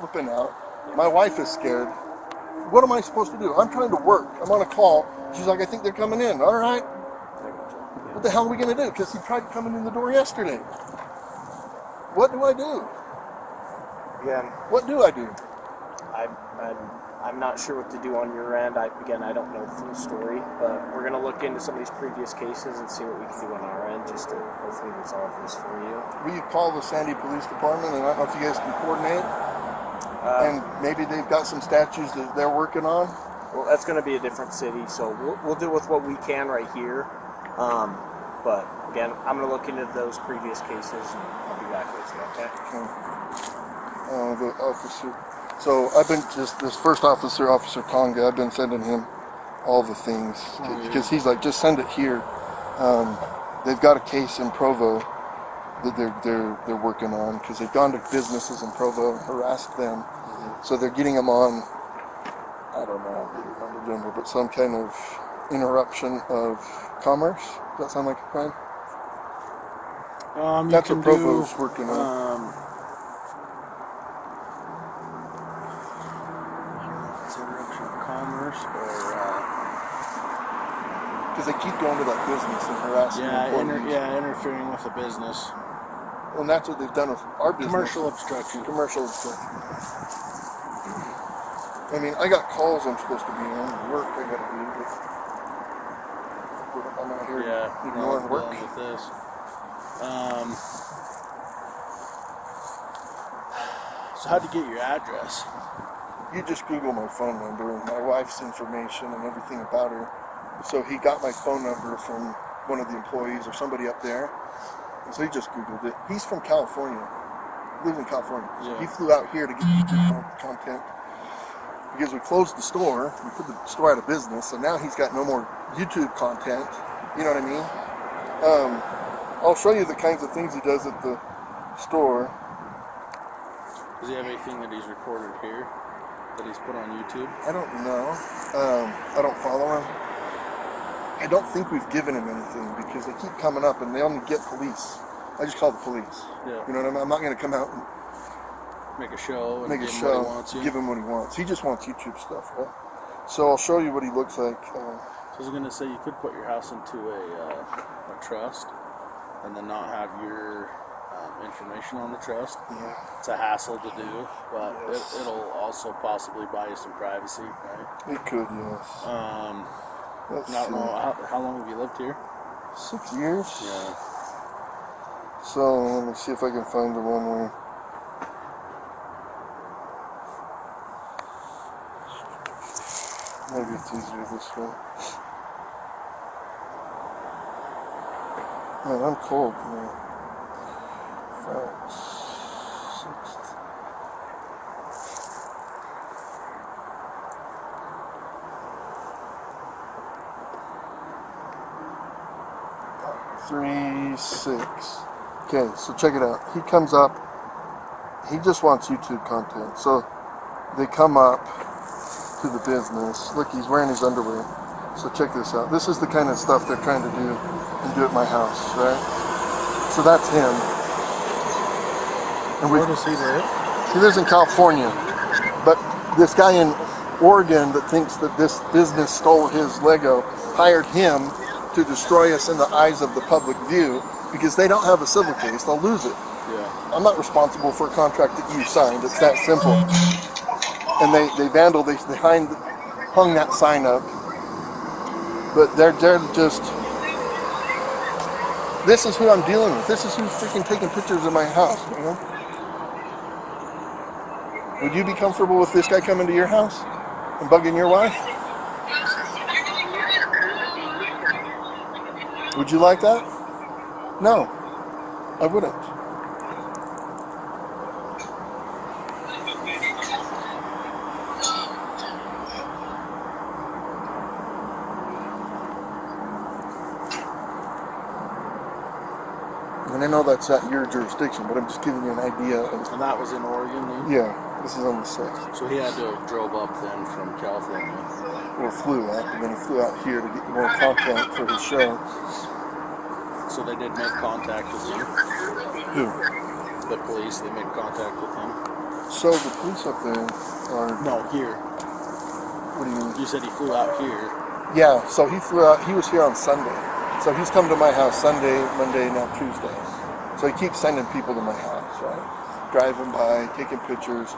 flipping out. My wife is scared. What am I supposed to do? I'm trying to work. I'm on a call. She's like, I think they're coming in. All right. What the hell are we going to do? Because he tried coming in the door yesterday. What do I do? Again, what do I do? I'm not sure what to do on your end. I don't know the full story, but we're going to look into some of these previous cases and see what we can do on our end just to hopefully resolve this for you. Will you call the Sandy Police Department, and I don't know if you guys can coordinate? And maybe they've got some statues that they're working on? Well, that's going to be a different city, so we'll deal with what we can right here. But again, I'm going to look into those previous cases, and I'll be back with you, okay? The officer. So I've been this first officer, Officer Tonga, I've been sending him all the things because he's like, just send it here. They've got a case in Provo that they're working on because they've gone to businesses in Provo and harassed them. So they're getting them on, I don't know, on the gender, but some kind of interruption of commerce. Does that sound like a crime? That's what Provo's working on. Interruption of commerce because they keep going to that business and harassing employees. Interfering with the business. Well, and that's what they've done with our business. Commercial obstruction. I mean, I got calls I'm supposed to be on, work I got to do, but I'm out here ignoring work. With this. So how'd you get your address? You just Google my phone number and my wife's information and everything about her. So he got my phone number from one of the employees or somebody up there. And so he just Googled it. He's from California. Lives in California. So he flew out here to get YouTube content. Because we closed the store. We put the store out of business. So now he's got no more YouTube content. You know what I mean? I'll show you the kinds of things he does at the store. Does he have anything that he's recorded here that he's put on YouTube? I don't know. I don't follow him. I don't think we've given him anything because they keep coming up and they only get police. I just call the police. Yeah. You know what I mean? I'm not going to come out and make a show and give him what he wants. He just wants YouTube stuff, right? So I'll show you what he looks like. So I was going to say you could put your house into a trust and then not have your information on the trust. Yeah. It's a hassle to do, but it'll also possibly buy you some privacy, right? It could, yes. I don't know, how long have you lived here? 6 years. Yeah. So let me see if I can find the one where. Maybe it's easier this way. Man, I'm cold, man. 5th, 6th. Three, 6. Okay, so check it out. He comes up. He just wants YouTube content. So they come up to the business. Look, he's wearing his underwear. So check this out. This is the kind of stuff they're trying to do and do at my house, right? So that's him. And where does he live? He lives in California. But this guy in Oregon that thinks that this business stole his Lego hired him to destroy us in the eyes of the public view because they don't have a civil case. They'll lose it. Yeah. I'm not responsible for a contract that you signed. It's that simple. And they hung that sign up. But they're just, this is who I'm dealing with. This is who's freaking taking pictures of my house, you know? Would you be comfortable with this guy coming to your house and bugging your wife? Would you like that? No, I wouldn't. And I know that's not your jurisdiction, but I'm just giving you an idea of... And that was in Oregon then? Yeah, this is on the 6th. So he had to have drove up then from California. Or flew up, and then he flew out here to get more content for his show. So they did make contact with him? Who? The police, they made contact with him? So the police up there are. No, here. What do you mean? You said he flew out here. Yeah, so he flew out. He was here on Sunday. So he's come to my house Sunday, Monday, now Tuesday. So he keeps sending people to my house, right? Driving by, taking pictures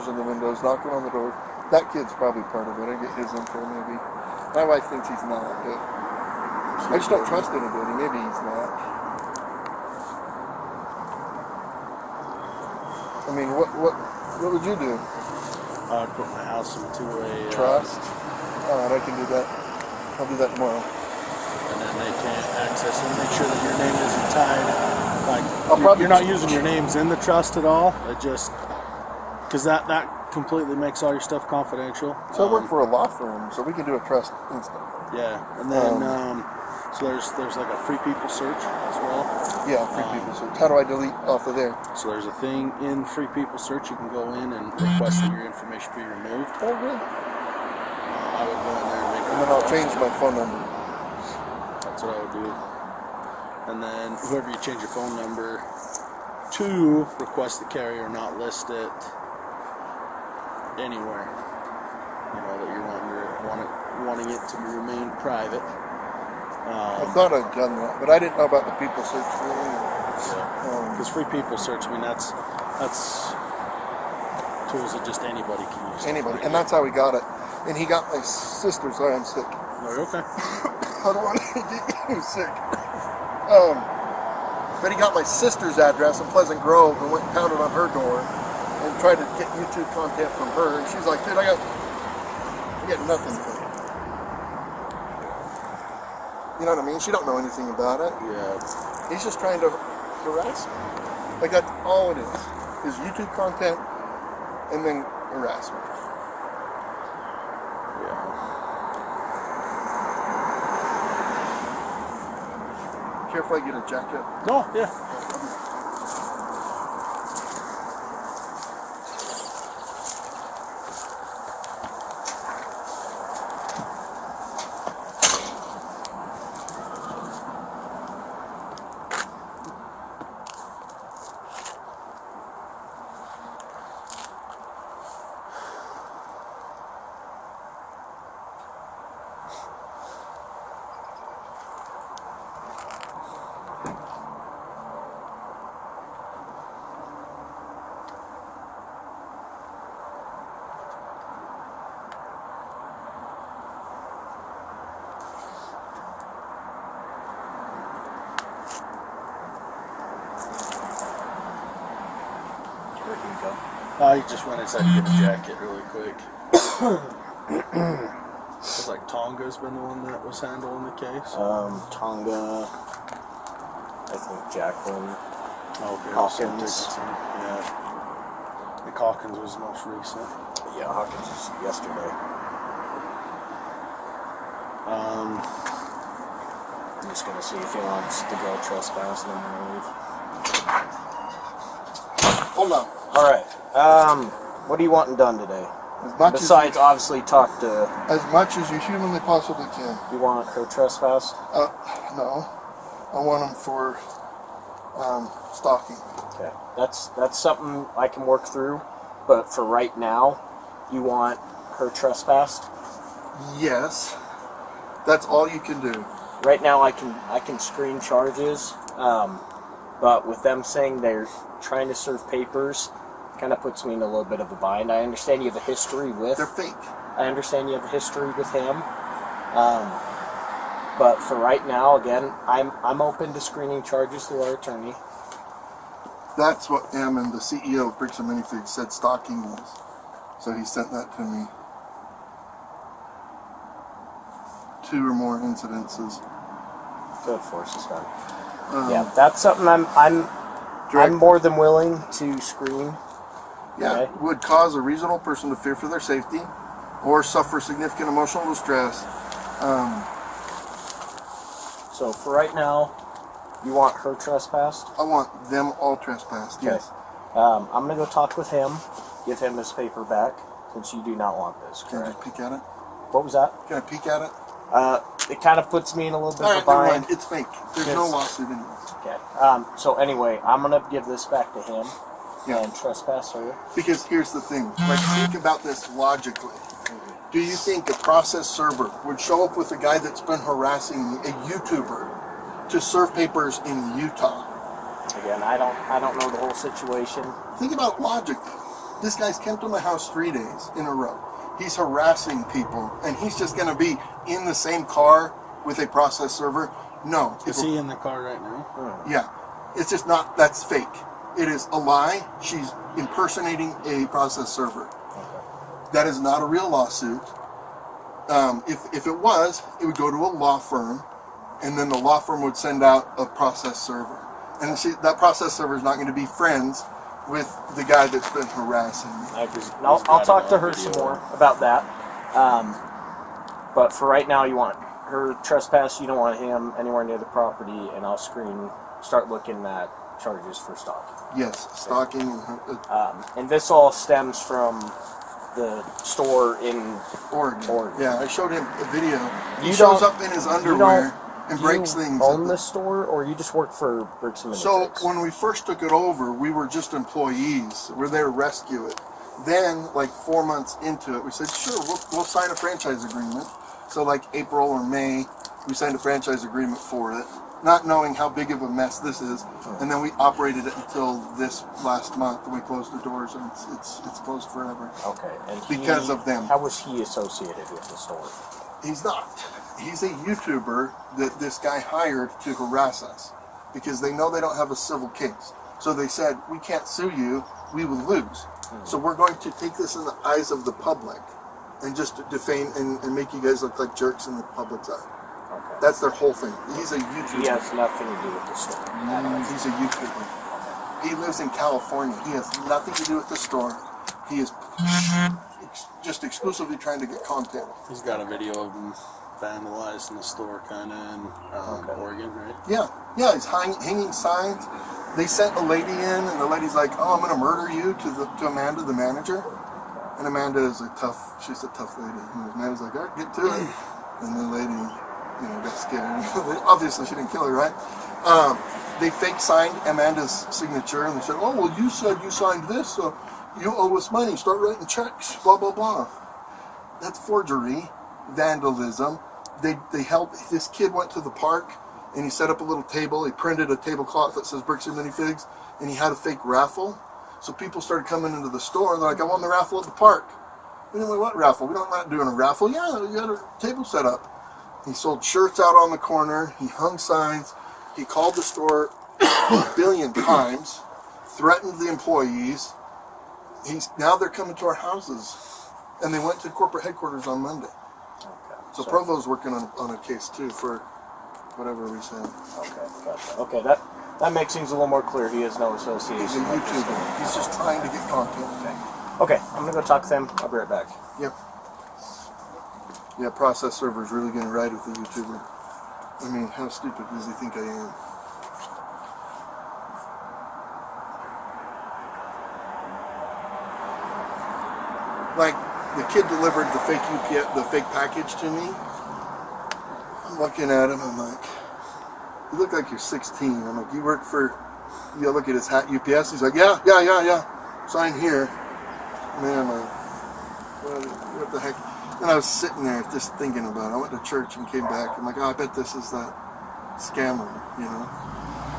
in the windows, knocking on the door. That kid's probably part of it. I get his info maybe. My wife thinks he's not, but I just don't trust anybody. Maybe he's not. I mean, what would you do? I would put my house into a Trust? Alright, I can do that. I'll do that tomorrow. and then they can't access it. Make sure that your name isn't tied. I'll You're not using your names in the trust at all. It just because that completely makes all your stuff confidential. So I work for a law firm, so we can do a trust instantly. Yeah, and then so there's like a free people search as well. Yeah, free people search. How do I delete off of there? So there's a thing in free people search. You can go in and request that your information be removed. Oh, really? I would go in there and make a And then I'll change my phone number. That's what I would do. And then whoever you change your phone number to, request the carrier not list it anywhere. You know that you're wanting it to remain private. I thought I'd done that, but I didn't know about the people search thing. Because free people search, I mean that's tools that just anybody can use. Anybody, and that's how he got it. And he got my sister's. Sorry, I'm sick. Oh, okay. I don't want to get you sick. But he got my sister's address in Pleasant Grove and went and pounded on her door and tried to get YouTube content from her. And she's like, dude, I get nothing from it. You know what I mean? She don't know anything about it. Yeah. He's just trying to harass me. Like that's all it is YouTube content and then harassment. Care if I get a jacket? Oh, yeah. I just went inside to get a jacket really quick. It's like Tonga's been the one that was handling the case. Tonga, I think Jacqueline. Okay, Hawkins. Yeah. I think Hawkins was the most recent. Yeah, Hawkins was yesterday. I'm just gonna see if he wants to go trespass and then we're gonna leave. Hold on. Alright. What are you wanting done today? As much Besides, obviously, talk to. as much as you humanly possibly can. You want her trespassed? No. I want them for stalking. Okay. That's something I can work through. But for right now, you want her trespassed? Yes. That's all you can do. Right now, I can screen charges. But with them saying they're trying to serve papers, kind of puts me in a little bit of a bind. I understand you have a history with. They're fake. I understand you have a history with him. But for right now, again, I'm open to screening charges through our attorney. That's what Ammon, the CEO of Bricks and Minifigs, said stalking was. So he sent that to me. 2 or more incidences. Good force is done. Yeah, that's something I'm more than willing to screen. Yeah, Okay. would cause a reasonable person to fear for their safety or suffer significant emotional distress. So for right now, you want her trespassed? I want them all trespassed, Okay. yes. I'm going to go talk with him, give him his paper back, since you do not want this, Can I correct? just peek at it? What was that? Can I peek at it? It kind of puts me in a little bit Alright, of a never bind. mind. It's fake. There's no Yes. lawsuit anyway. Okay. So anyway, I'm going to give this back to him. Yeah. and trespass her. Because here's the thing, like think about this logically. Do you think a process server would show up with a guy that's been harassing a YouTuber to serve papers in Utah? Again, I don't know the whole situation. Think about it logically. This guy's come to my house 3 days in a row. He's harassing people, and he's just going to be in the same car with a process server? No. Is he in the car right now? Yeah. It's just not, that's fake. It is a lie. She's impersonating a process server. That is not a real lawsuit. If it was, it would go to a law firm, and then the law firm would send out a process server. And that process server is not going to be friends with the guy that's been harassing me. I'll talk to her some more about that. But for right now, you want her trespass. You don't want him anywhere near the property, and I'll start looking at charges for stalking. Yes, stalking. And this all stems from the store in Oregon. Yeah, I showed him a video. He You shows don't- up in his underwear and breaks you things. own the store, or you just work for Bricks and So Minifigs? when we first took it over, we were just employees. We're there to rescue it. Then, like 4 months into it, we said, sure, we'll sign a franchise agreement. So like April or May, we signed a franchise agreement for it, not knowing how big of a mess this is. And then we operated it until this last month. We closed the doors, and it's closed forever. Okay, and Because of them. How was he associated with the store? He's not. He's a YouTuber that this guy hired to harass us because they know they don't have a civil case. So they said, we can't sue you, we will lose. So we're going to take this in the eyes of the public and just defame and make you guys look like jerks in the public's eye. Okay. That's their whole thing. He's a YouTuber. He has nothing to do with the store. He's a YouTuber. He lives in California. He has nothing to do with the store. He is just exclusively trying to get content. He's got a video of him vandalizing the store, kind of in Oregon, right? Yeah, he's hanging signs. They sent a lady in, and the lady's like, "Oh, I'm gonna murder you," to Amanda, the manager. And Amanda is she's a tough lady. And Amanda's like, "All right, get to it." And the lady, got scared. Obviously, she didn't kill her, right? They fake signed Amanda's signature, and they said, "Oh, well, you said you signed this, so you owe us money. Start writing checks." Blah blah blah. That's forgery, vandalism. They helped. This kid went to the park and he set up a little table. He printed a tablecloth that says Bricks and Minifigs, and he had a fake raffle. So people started coming into the store and they're like, "I won the raffle at the park." We didn't what raffle? We're not doing a raffle. Yeah, you had a table set up. He sold shirts out on the corner. He hung signs. He called the store 1 billion times, threatened the employees. Now they're coming to our houses, and they went to corporate headquarters on Monday. Okay. So Provo's working on a case too for whatever we said. Okay, gotcha. Okay, that makes things a little more clear. He has no association. He's a with the store. YouTuber. He's just trying to get content. Okay, I'm gonna go talk to them. I'll be right back. Yep. Yeah, process server's really gonna ride with the YouTuber. I mean, how stupid does he think I am? Like, the kid delivered the fake the fake package to me. I'm looking at him, I'm like, "You look like you're 16. I'm like, "You work for," you look at his hat, UPS. He's like, yeah. Sign here. Man, I'm like, what the heck? And I was sitting there just thinking about it. I went to church and came back. I'm like, "Oh, I bet this is that scammer,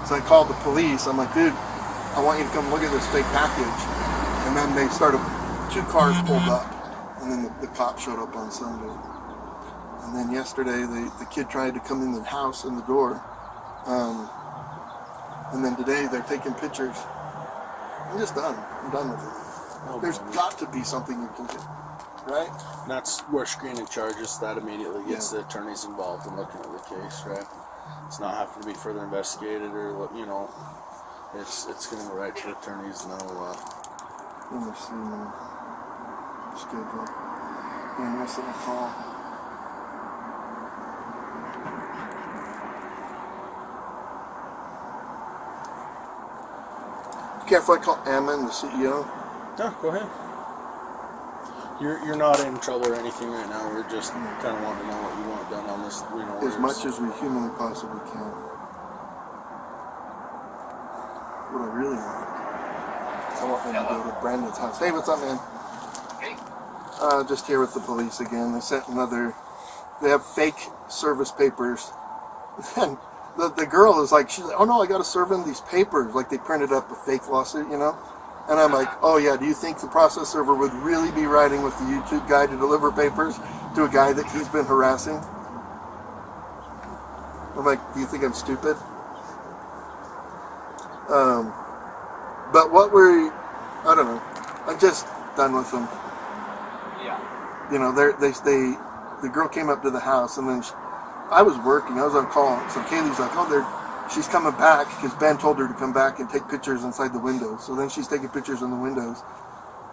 So I called the police. I'm like, "Dude, I want you to come look at this fake package." And then they started, 2 cars pulled up, and then the cop showed up on Sunday. And then yesterday, the kid tried to come in the house and the door. And then today, they're taking pictures. I'm just done. I'm done with it. There's got to be something you can do, right? That's where screening charges, that immediately gets the attorneys involved in looking at the case, right? It's not having to be further investigated or, it's going to go right to the attorneys. No, Let me see my schedule. I'm missing a call. Care if I call Ammon, the CEO? no, go ahead. You're not in trouble or anything right now. We're just kind of wanting to know what you want done on this. As much as we humanly possibly can. What I really want, I want out when we go to Brandon's house. Hey, what's up, man? Hey. Just here with the police again. They sent another. They have fake service papers, and the girl is like, she's like, oh no, I got to serve in these papers. Like they printed up a fake lawsuit, you know. And I'm like, oh yeah, do you think the process server would really be riding with the YouTube guy to deliver papers to a guy that he's been harassing? I'm like, do you think I'm stupid? But what were, I don't know. I'm just done with them. Yeah. You know, the girl came up to the house, and then I was working. I was on call, so Kaylee's like, oh, she's coming back because Ben told her to come back and take pictures inside the windows. So then she's taking pictures in the windows.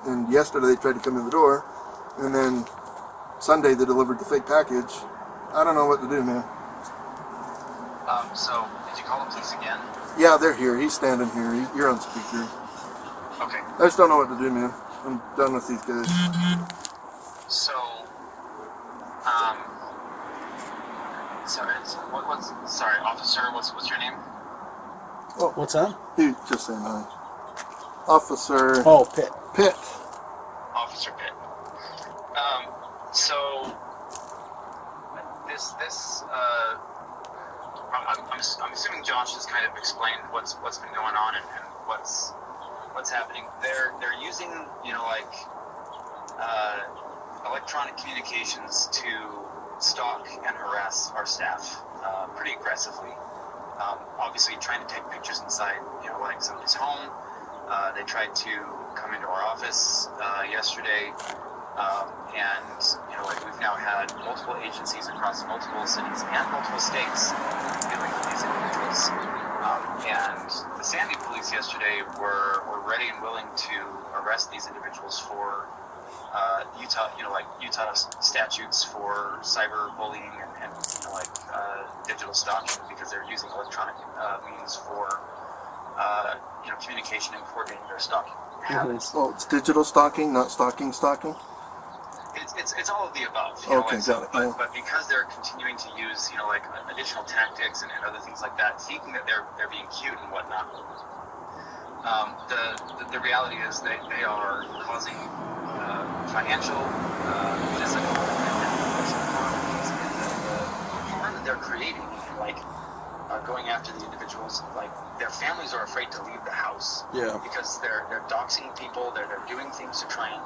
And yesterday they tried to come in the door, and then Sunday they delivered the fake package. I don't know what to do, man. So, did you call the police again? Yeah, they're here. He's standing here. You're on speaker. Okay. I just don't know what to do, man. I'm done with these guys. So, sorry, officer, what's your name? Oh, What's that? he just saying hi. Officer Oh, Pitt. Pitt. Officer Pitt. So, I'm assuming Josh has kind of explained what's been going on and what's happening. They're using, electronic communications to stalk and harass our staff pretty aggressively. Obviously trying to take pictures inside, somebody's home. They tried to come into our office yesterday, and we've now had multiple agencies across multiple cities and multiple states dealing with these individuals. And the Sandy police yesterday were ready and willing to arrest these individuals for Utah statutes for cyberbullying and digital stalking, because they're using electronic means for communication and coordinating their stalking habits. Oh, it's digital stalking, not stalking. It's all of the above. Okay, got it. Yeah. But because they're continuing to use additional tactics and other things like that, thinking that they're being cute and whatnot. The reality is that they are causing financial, physical, and emotional harm. The harm that they're creating, going after the individuals, their families are afraid to leave the house. Yeah. Because they're doxing people, they're doing things to try and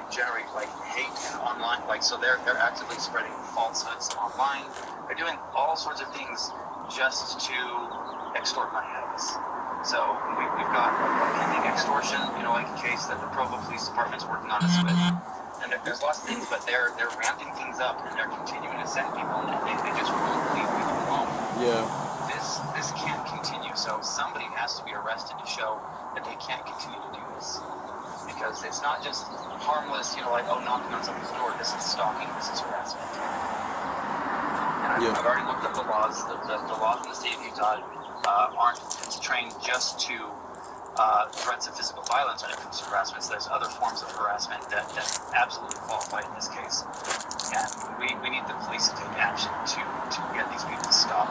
generate hate and online, so they're actively spreading falsehoods online. They're doing all sorts of things just to extort money out of us. So we've got a pending extortion, case that the Provo Police Department's working on us with. And there's lots of things, but they're ramping things up, and they're continuing to send people, and they just won't leave people alone. Yeah. This can't continue. So somebody has to be arrested to show that they can't continue to do this. Because it's not just harmless, knocking on somebody's door. This is stalking, this is harassment. And I've already looked up the laws. The laws in the state of Utah aren't trained just to threats of physical violence when it comes to harassment. So there's other forms of harassment that absolutely qualify in this case. And we need the police to take action to get these people to stop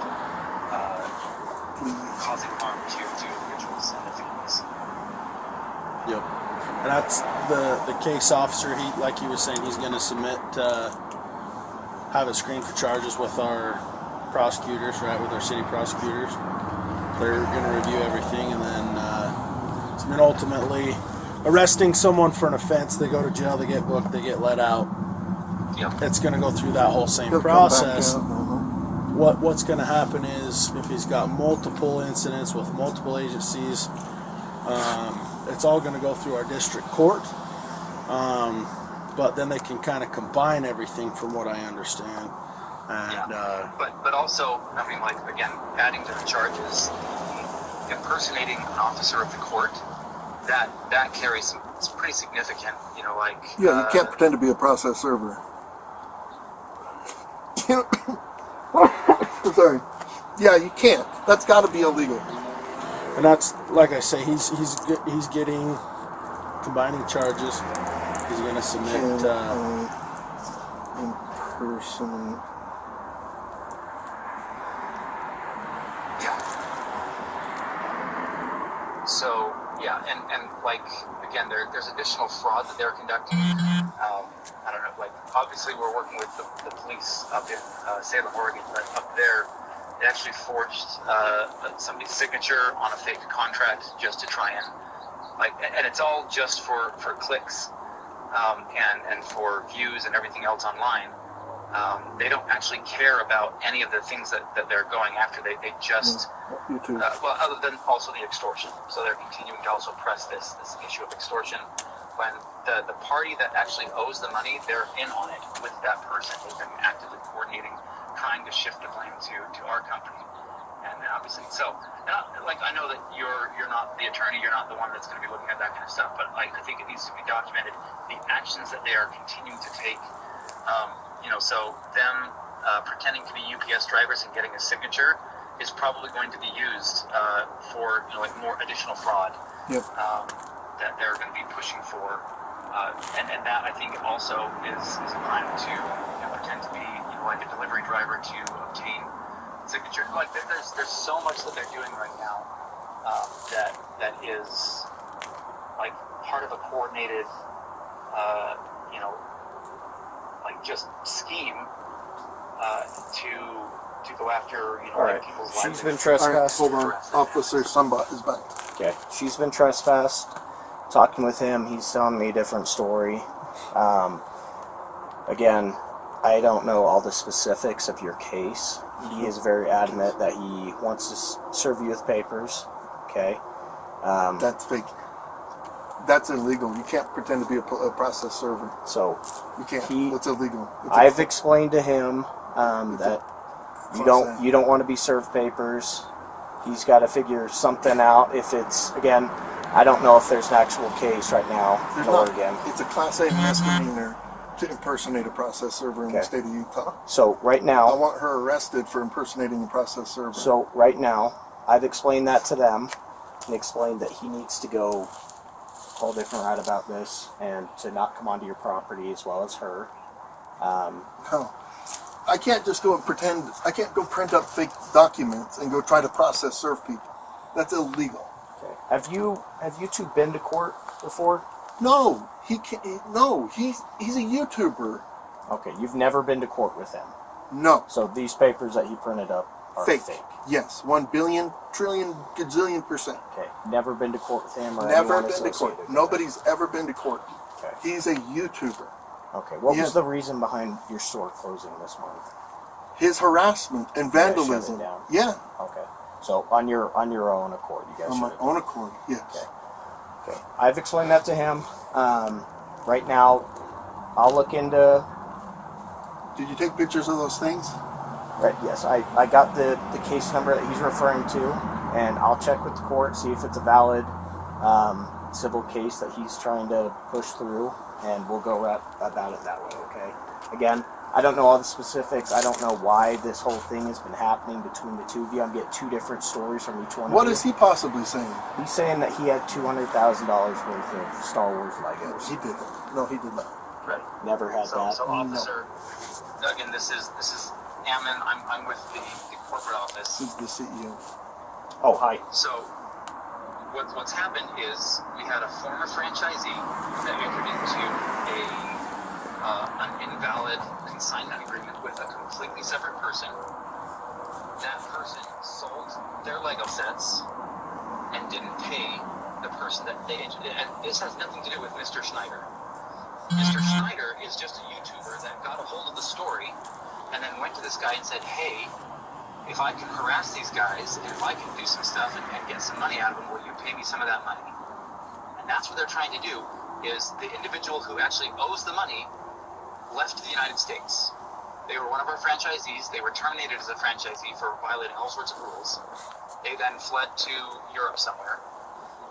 causing harm to individuals and their families. Yep. And that's the case officer. Like he was saying, he's going to submit, have it screened for charges with our prosecutors, right? With our city prosecutors. They're going to review everything, and then ultimately arresting someone for an offense. They go to jail, they get booked, they get let out. Yep. It's going to go through that whole same He'll process. come back out. What's going to happen is, if he's got multiple incidents with multiple agencies, it's all going to go through our district court, but then they can kind of combine everything, from what I understand. And but also, again, adding to the charges, impersonating an officer of the court, that carries it's pretty significant. Yeah, you can't pretend to be a process server. Sorry. Yeah, you can't. That's got to be illegal. And that's, like I say, he's getting combining charges. He's going to submit. Impersonate. So Yeah, and like again, there's additional fraud that they're conducting. I don't know, like obviously we're working with the police up in Salem, Oregon, but up there they actually forged somebody's signature on a fake contract just to try and and it's all just for clicks and for views and everything else online. They don't actually care about any of the things that they're going after. They just well, other than also the extortion. So they're continuing to also press this issue of extortion. When the party that actually owes the money, they're in on it with that person. They've been actively coordinating, trying to shift the blame to our company. And obviously, so I know that you're not the attorney, you're not the one that's going to be looking at that kind of stuff. But I think it needs to be documented the actions that they are continuing to take. So them pretending to be UPS drivers and getting a signature is probably going to be used for more additional fraud. Yep. That they're going to be pushing for, and that I think also is a crime to pretend to be like a delivery driver to obtain signature. Like there's so much that they're doing right now that is like part of a coordinated just scheme to go after people's lives. She's been All right, trespassed. hold on. Officer Sunbot is back. Okay, she's been trespassed. Talking with him, he's telling me a different story. Again, I don't know all the specifics of your case. He is very adamant that he wants to serve you with papers. Okay. That's fake. That's illegal. You can't pretend to be a process server. So You can't. That's illegal. I've explained to him that you don't want to be served papers. He's got to figure something out. If it's, again, I don't know if there's an actual case right now in Oregon. It's a Class A misdemeanor to impersonate a process server in the state of Utah. So right now, I want her arrested for impersonating a process server. So right now, I've explained that to them and explained that he needs to go a whole different route about this and to not come onto your property as well as her. No. I can't just go and pretend. I can't go print up fake documents and go try to process serve people. That's illegal. Okay. Have you two been to court before? No, he can't. No, he's a YouTuber. Okay, you've never been to court with him. No. So these papers that he printed up are fake. Yes, 1 billion, trillion, gazillion %. Okay, never been to court with him or Never anyone been to associated court. with Nobody's ever been to court. Okay. He's a YouTuber. Okay, what was the reason behind your store closing this month? His harassment and vandalism. Shut it down? Yeah. Okay, so on your own accord, you guys. On my shut it own accord. Yes. Okay. Okay, I've explained that to him. Right now, I'll look into. Did you take pictures of those things? Right. Yes, I got the case number that he's referring to, and I'll check with the court, see if it's a valid civil case that he's trying to push through, and we'll go about it that way. Okay. Again, I don't know all the specifics. I don't know why this whole thing has been happening between the two of you. I'm getting two different stories from each one. What is he possibly saying? He's saying that he had $200,000 worth of Star Wars Legos. He didn't. No, he did not. Right. Never had that. So officer, again, this is Ammon. I'm with the corporate office. He's the CEO. Oh, hi. So what's happened is we had a former franchisee that entered into an invalid consignment agreement with a completely separate person. That person sold their Lego sets and didn't pay the person that they entered. And this has nothing to do with Mr. Schneider. Mr. Schneider is just a YouTuber that got a hold of the story and then went to this guy and said, hey, if I can harass these guys and if I can do some stuff and get some money out of them, will you pay me some of that money? And that's what they're trying to do, is the individual who actually owes the money left the United States. They were one of our franchisees. They were terminated as a franchisee for violating all sorts of rules. They then fled to Europe somewhere.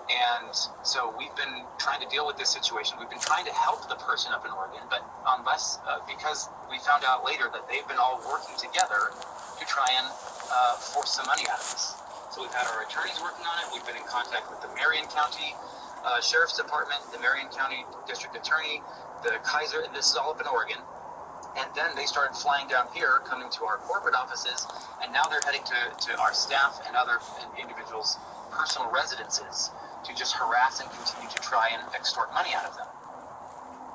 And so we've been trying to deal with this situation. We've been trying to help the person up in Oregon, but because we found out later that they've been all working together to try and force some money out of us. So we've had our attorneys working on it. We've been in contact with the Marion County Sheriff's Department, the Marion County District Attorney, the Kaiser, and this is all up in Oregon. And then they started flying down here, coming to our corporate offices, and now they're heading to our staff and other individuals' personal residences to just harass and continue to try and extort money out of them.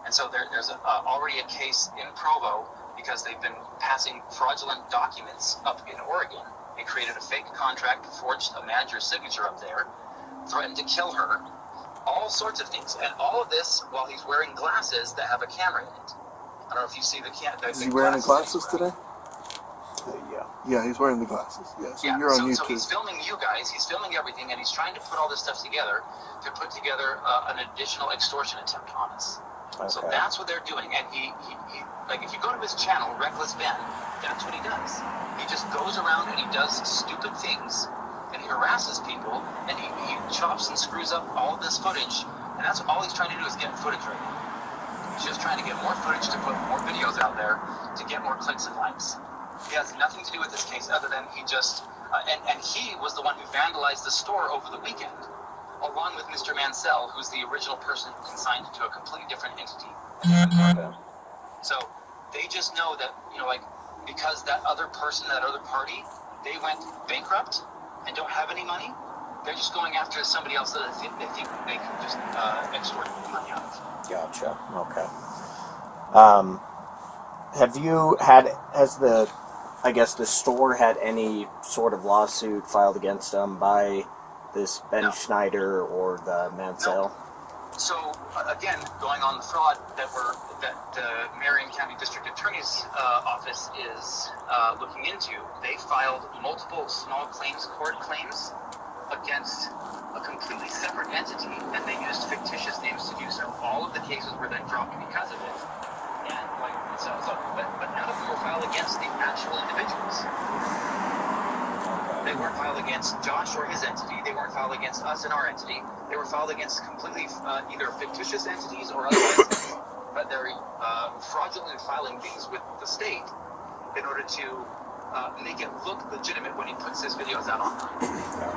And so there's already a case in Provo because they've been passing fraudulent documents up in Oregon. They created a fake contract, forged a manager's signature up there, threatened to kill her, all sorts of things. And all of this while he's wearing glasses that have a camera in it. I don't know if you see the camera. Is he wearing the glasses today? Yeah. Yeah, he's wearing the glasses. Yeah, so Yeah, you're on so YouTube. he's filming you guys, he's filming everything, and he's trying to put all this stuff together to put together an additional extortion attempt on us. Okay. So that's what they're doing, and he like if you go to his channel, Reckless Ben, that's what he does. He just goes around and he does stupid things, and he harasses people, and he chops and screws up all of this footage, and that's all he's trying to do is get footage right now. He's just trying to get more footage to put more videos out there to get more clicks and likes. He has nothing to do with this case other than he just, and he was the one who vandalized the store over the weekend, along with Mr. Mansell, who's the original person consigned to a completely different entity. So they just know that, like, because that other person, that other party, they went bankrupt and don't have any money, they're just going after somebody else that they think they can just extort money out of. Gotcha. Okay. Have you has the store had any sort of lawsuit filed against them by this Ben Schneider or the Mansell? No. So again, going on the fraud that Marion County District Attorney's office is looking into, they filed multiple small claims court claims against a completely separate entity, and they used fictitious names to do so. All of the cases were then dropped because of it. And but none of them were filed against the actual individuals. They weren't filed against Josh or his entity. They weren't filed against us and our entity. They were filed against completely either fictitious entities or otherwise, but they're fraudulently filing things with the state in order to make it look legitimate when he puts his videos out online.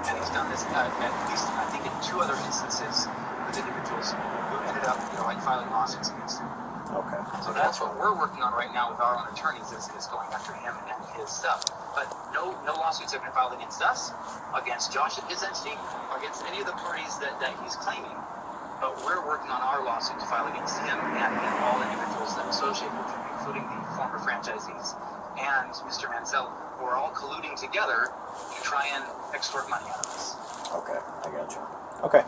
And he's done this at least, I think, in 2 other instances with individuals who ended up, filing lawsuits against him. Okay. So that's what we're working on right now with our own attorneys is going after him and his stuff. But no lawsuits have been filed against us, against Josh and his entity, or against any of the parties that he's claiming. But we're working on our lawsuit to file against him and all individuals that are associated with him, including the former franchisees and Mr. Mansell, who are all colluding together to try and extort money out of us. Okay, I gotcha. Okay.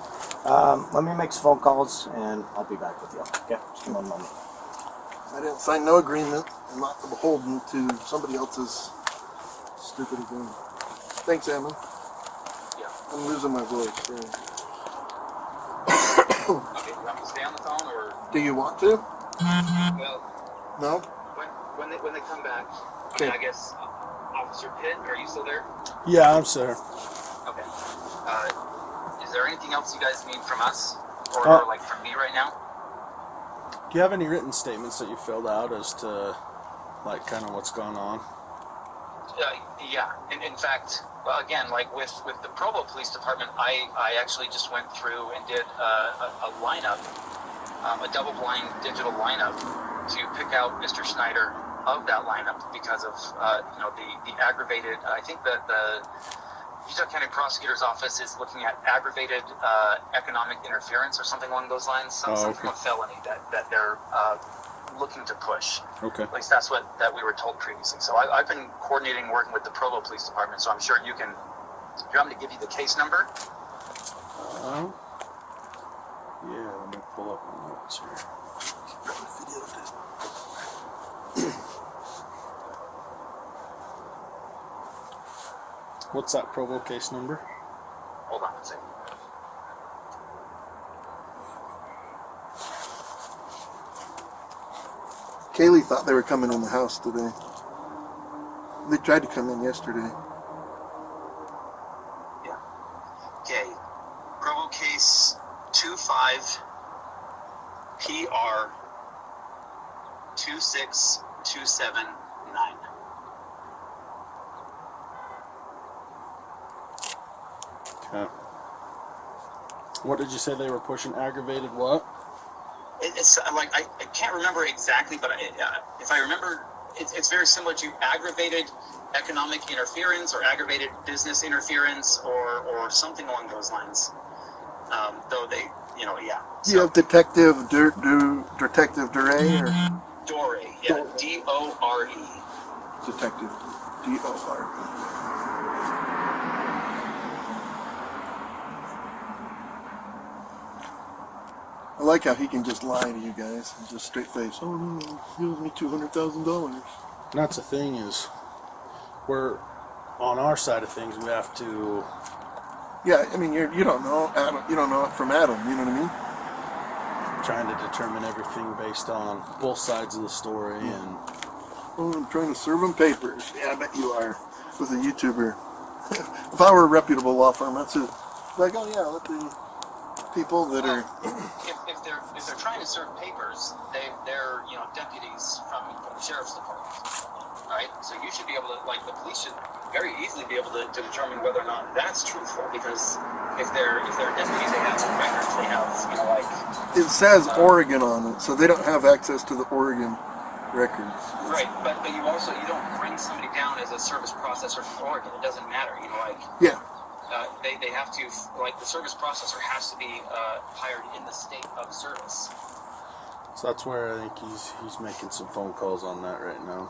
Let me make some phone calls and I'll be back with you. Okay, just give me 1 moment. I didn't sign no agreement. I'm not beholden to somebody else's stupid agreement. Thanks, Ammon. Yeah. I'm losing my voice. Sorry. Okay, you want me to stay on the phone or? Do you want to? Well, No? when they come back, Okay. I guess Officer Pitt, are you still there? Yeah, I'm sorry. Okay. Is there anything else you guys need from us or from me right now? Do you have any written statements that you filled out as to, kind of what's going on? Yeah. In fact, well, again, with the Provo Police Department, I actually just went through and did a lineup, a double-blind digital lineup to pick out Mr. Schneider of that lineup because of the aggravated. I think that the Utah County Prosecutor's Office is looking at aggravated economic interference or something along those lines. Some form of felony that they're looking to push. Okay. At least that's what we were told previously. So I've been coordinating, working with the Provo Police Department. So I'm sure you can. Do you want me to give you the case number? Yeah. Let me pull up my notes here. What's that Provo case number? Hold on a second. Kaylee thought they were coming in the house today. They tried to come in yesterday. Yeah. Okay. Provo case 25 PR 26279. Okay. What did you say they were pushing? Aggravated what? It's I can't remember exactly, but if I remember, it's very similar to aggravated economic interference or aggravated business interference or something along those lines. Though they, yeah. Do you have Detective Detective Duray or Dore, yeah, Dore. Detective Dore? I like how he can just lie to you guys and just straight face. Oh no, he owes me $200,000. That's the thing is, we're on our side of things. We have to. Yeah, I mean you don't know Adam. You don't know it from Adam. You know what I mean? Trying to determine everything based on both sides of the story, Yeah. and Oh, I'm trying to serve him papers. Yeah, I bet you are. With a YouTuber. If I were a reputable law firm, that's it. Like, oh yeah, let the people that are. If they're trying to serve papers, they're deputies from the sheriff's department, right? So you should be able to, like, the police should very easily be able to determine whether or not that's truthful, because if they're deputies, they have records, they have It says Oregon on it, so they don't have access to the Oregon records. right, but you don't bring somebody down as a service processor from Oregon. It doesn't matter, Yeah. They have to, the service processor has to be hired in the state of service. so that's where I think he's making some phone calls on that right now.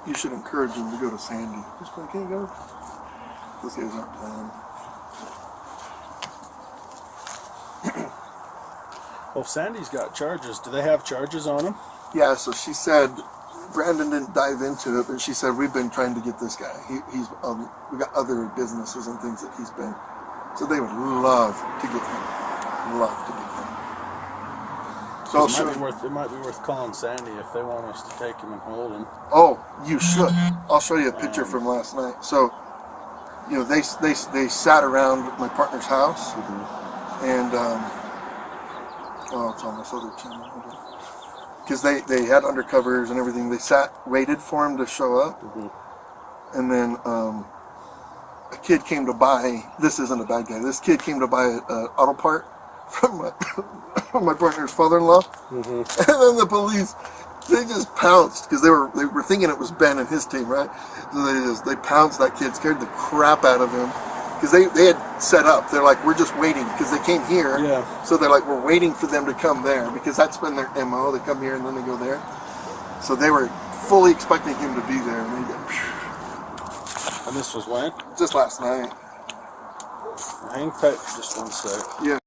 You should encourage him to go to Sandy. Just like, hey, go. Those guys aren't playing. Well, Sandy's got charges. Do they have charges on him? Yeah, so she said, Brandon didn't dive into it, but she said, we've been trying to get this guy. He's we got other businesses and things that he's been. So they would love to get him. Love to get him. So It might be worth calling Sandy if they want us to take him and hold him. Oh, you should. I'll show you a picture from last night. So, they sat around my partner's house, and it's on this other channel. Because they had undercovers and everything. They waited for him to show up, and then a kid came to buy. This isn't a bad guy. This kid came to buy an auto part from my partner's father-in-law, and then the police, they just pounced because they were thinking it was Ben and his team, right? So they pounced that kid, scared the crap out of him because they had set up. They're like, we're just waiting because they came here. Yeah. So they're like, we're waiting for them to come there because that's been their MO. They come here and then they go there. So they were fully expecting him to be there, and they And this was when? just last night. Hang tight for just one sec. Yeah.